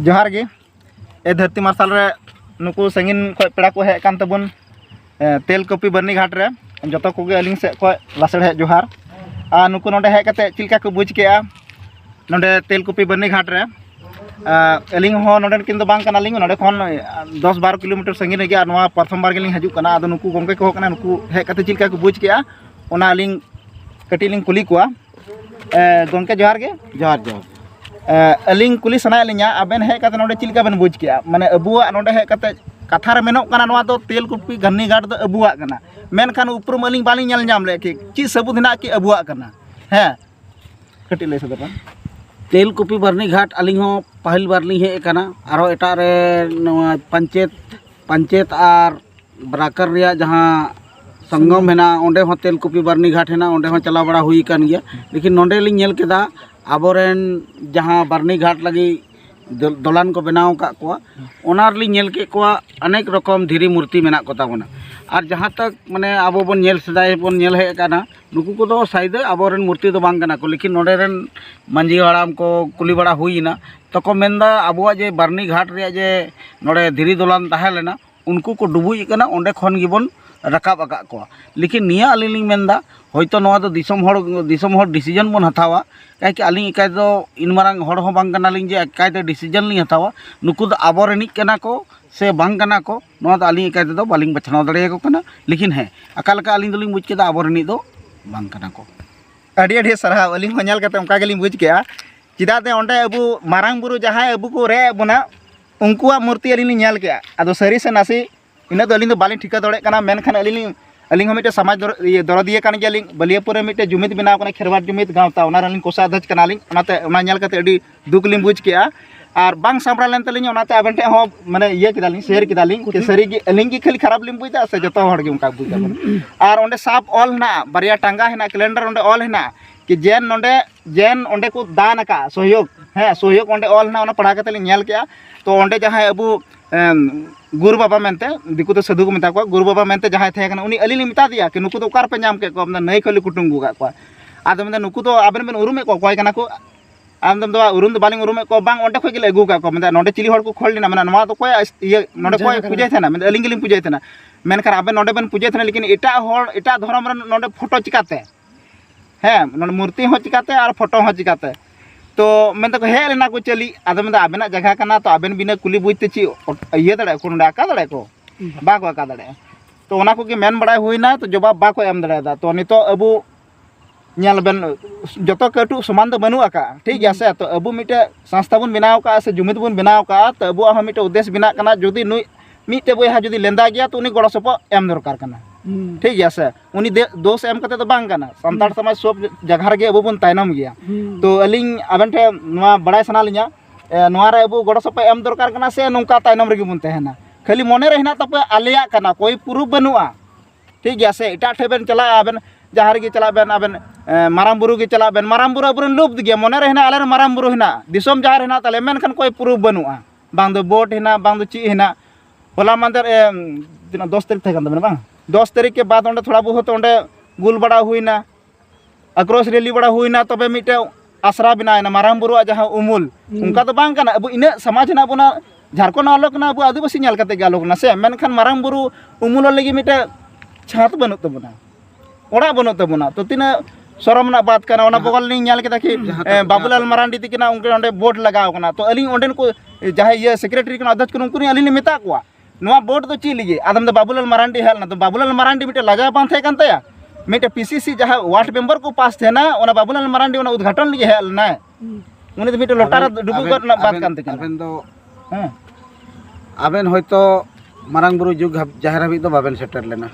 जोहार गे ए धरती मार्शल रे नुकु संगीन खो पेड़ा को हेज कान तबन तेलकुपी बर्नी घाट रे जतो कोगे अलिंग से खो लासड़ हे जोहार आ नुकु नोडे हेज कते चिलका को बुझ केआ नोडे तेलकुपी बर्नी घाट रे अलिंग हो नोडे किन दो बांग कनालिंग नोडे खन 10-12 किलोमीटर संगीन गे नवा प्रथम बार गेलिंग हजु कना आदो नुकु गंगे को कना नुकु हेज कते चिलका को बुझ केआ ओना अलिंग कटिलिंग कुली कोआ गंके जोहार गे जोहार जोहार अलिंग कुली सना लिया आबेन हेज कते नोडे चिलका बेन बुझ केआ माने अबुआ नोडे हेज कते कथा रे मेनोक कना नवा दो तेलकुपी गन्नी घाट दो अबुआ कना मेनखान उपरुम अलिंग बालिंग नेल नाम ले कि ची सबूत हेना कि अबुआ कना है कटी ले सदर तेलकुपी बर्नी घाट अलिंग हो पहल बार लिंग हेज कना आरो एटा रे नवा पंचायत आर ब्राकर रिया जहां संगम हेना ओंडे हो तेलकुपी बर्नी घाट हेना ओंडे हो चला बड़ा हुई कान गया लेकिन नोंडे लिंग नेल केदा आबोरेन जहां बर्नी घाट लगी दलान को बनाव का कोआ ओनार लिंग नेल के कोआ अनेक रकम धीरी मूर्ति मेना को ताबोना और जहां तक माने आबो बन नेल सदाय बन नेल हे काना नुकु को दो साइड आबोरेन मूर्ति दो बांग कना को लेकिन नोंडे रेन मंजी हड़ाम को कुली बड़ा हुईना तो को मेंदा आबुआ जे बर्नी घाट रे जे नोडे धीरी दलान ताहे लेना उनको को डुबुई कना ओंडे खन गिबन रकाब आका को लेकिन निया अलिंग मेंदा होयतो नवा दो दिसम हर डिसीजन बन हतावा काहे कि अलिंग एकाय दो इन मारंग हर हो बांग कना लिंग जे एकाय दो डिसीजन लिंग हतावा नुकु दो आबोरेनिक कना को से बांग कना को नवा दो अलिंग एकाय दो बालिंग बचनाव दड़े को कना लेकिन है अकालका अलिंग दोलिंग बुझ केदा आबोरेनिक दो बांग कना को अड़ी अड़ी सरहा अलिंग हो नेल कते उनका गेलिंग बुझ केआ चिदा ते ओंडे अबु मारांग बुरु जहां अबु को रे बना उनकुआ मूर्ति अलिंग नेल केआ आदो सरी से नासी इना दो अलिंग दो बालिंग ठिका दड़े कना मेनखान अलिंग मिट्टे समाज दरदिया कान गेलिंग बलियापुर मिट्टे जुमित बनाव कना खेरवार जुमित गावता ओना रलिंग कोसा अध्यक्ष कनालिंग ओनाते ओना नेल कते अडी दुख लिंग बुझ केआ और बांग सामरा लेन तलिंग ओनाते आबेन ठे हो माने ये किदालिंग शेयर किदालिंग कि सरी गे अलिंग गी खाली खराब लिंग बुझदा से जतो हड़ गे उनका बुझदा बन और ओंडे साप ऑल ना बारिया टांगा हेना कैलेंडर ओंडे ऑल हेना कि जेन ओंडे को दान का सहयोग है सहयोग ओंडे ऑल ना ओना पढ़ा कते लिंग नेल केआ तो ओंडे जहां अबु गुरु बाबा मेनते दिकु तो साधु को मेता को गुरु बाबा मेनते जहां थे कना उनी अलिंग मेता दिया कि नुकु तो कार पे नाम के को नई खली कुटुंग गुगा को आदम दे नुकु तो आबेन बेन उरुमे को कोय कना को आदम दो उरुम दो बालिंग उरुमे को बांग ओंडे खय गेले अगु का को मेता नोडे चिली हड़ को खोललिना माने नवा तो कोय ये नोडे कोय पूजा थेना मेता अलिंग गेलिंग पूजा थेना मेनखान आबेन नोडे बेन पूजा थेना लेकिन एटा धर्म रे नोडे फोटो चिकाते है नोडे मूर्ति हो चिकाते और फोटो हो चिकाते तो मैं तो हे लेना को चली आदम दा आबेना जगह कना तो आबेन बिना कुली बुझते ची ये दड़े को नोडे आका दड़े को बा को आका दड़े तो ओना को के मेन बड़ाय हुईना तो जवाब बा को एम दड़े दा तो नितो अबु नेल बेन जतो कटु समान तो बनु आका ठीक गया से तो अबु मिटे संस्था बन बनाव का से जुमित बन बनाव का तो अबु हम मिटे उद्देश्य बिना कना जदी नुई मिटे बोया जदी लेंदा गया तो उनी गड़ो सपो एम दरकार कना ठीक गया से उनी दोष एम कते तो बांग कना संतार समाज सब जगह रे अबु बन तायनम गया तो अलिंग आबेन ठे नवा बड़ाय सना लिया नवा रे अबु गड़ो सपो एम दरकार कना से नोंका तायनम रे बन तहेना खाली मने रे हेना तपे आलिया कना कोई प्रूफ बनुआ ठीक गया से एटा ठेबेन चला आबेन जहार गे चला बेन आबेन माराम बुरु गे चला बेन माराम बुरु अबुरन लुप्त गया मने रे हेना आले रे माराम बुरु हेना दिसम जहार हेना ताले मेनखान कोई प्रूफ बनुआ बांग दो बोट हेना बांग दो ची हेना होला मंदर 10 तारीख थे कान बांग 10 तारीख के बाद ओंडे थोड़ा बहुत ओंडे गुल बड़ा हुईना आक्रोश रैली बड़ा हुईना तबे मिटे आसरा बिनायना माराम बुरु जहां उमुल उनका तो बांग कना अब इने समाज ना बना झारखंड आलोक ना अब आदिवासी नेल कते गालोक ना से मेनखान माराम बुरु उमुल लगी मिटे छात बनु तबना ओड़ा बनु तबना तो तिना शरम ना बात कना ओना बगल लिंग नेल केता कि बाबूलाल मरांडी तिकिना उनके ओंडे बोर्ड लगाव कना तो अलिंग ओंडेन को जहां ये सेक्रेटरी कना अध्यक्ष को उनकुनी अलिंग मेता को नवा बोर्ड तो ची लिगे आदम बाबूलाल मरांडी हेल ना तो बाबूलाल मरांडी मिटे लाजा बांध थे कान तया मिटे पीसीसी जहां वार्ड मेंबर को पास थे ना ओना बाबूलाल मरांडी ओना उद्घाटन लिगे हेल ना उनी तो मिटे लोटारा डुबु कर ना बात कान ते आबेन दो आबेन होयतो मारांग बुरु जुग जाहिर हबी दो बाबेन सेटर लेना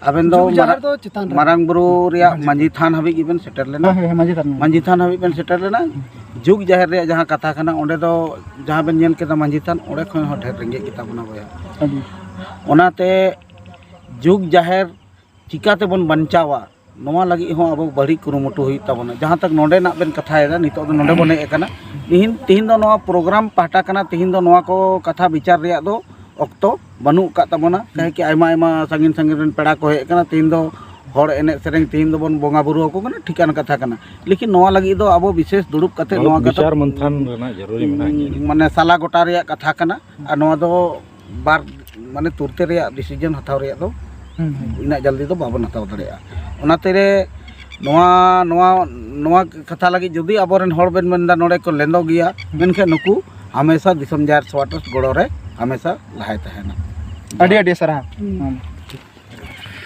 आबेन दो मारांग बुरु रिया मांझी थान हबी गिबेन सेटर लेना मांझी थान हबी बेन सेटर लेना जुग जाहिर रे जहां कथा खाना ओंडे दो जहां बेन नेल केदा मांझी थान ओंडे खय हो ढेर रेंगे किता बना बोया ओनाते जुग जाहिर चिकाते बन बंचावा नवा लगी हो अब बड़ी कुरुमुटु हुई तबना जहां तक नोडे ना बेन कथा है नितो दो नोडे बने एकना तिहिन दो नवा प्रोग्राम पाटा कना तिहिन दो नवा को कथा विचार रिया दो ऑक्टो बनु का तबना कहे कि आयमा आयमा संगिन संगिन पेड़ा को हे कना तिहिन दो हर एने सेरेंग तीन दोबन बोंगा बुरु को कना ठिकान कथा कना लेकिन नवा लगी दो अब विशेष दुड़ुब कते नवा कथा विचार मंथन रहना जरूरी मेना माने साला गोटा रे कथा कना और नवा दो बार माने तुरते रे डिसीजन हताव रे दो इना जल्दी दो बाबन हताव दड़ेया ओनाते रे नवा नवा नवा कथा लगी जदी अबोरेन हर बेन मेनदा नोडे को लेंदो गया मेनखे नुकु हमेशा दिसम जार स्वाटस गोड़ो रे हमेशा लहाय तहना अड़ी अड़ी सरहा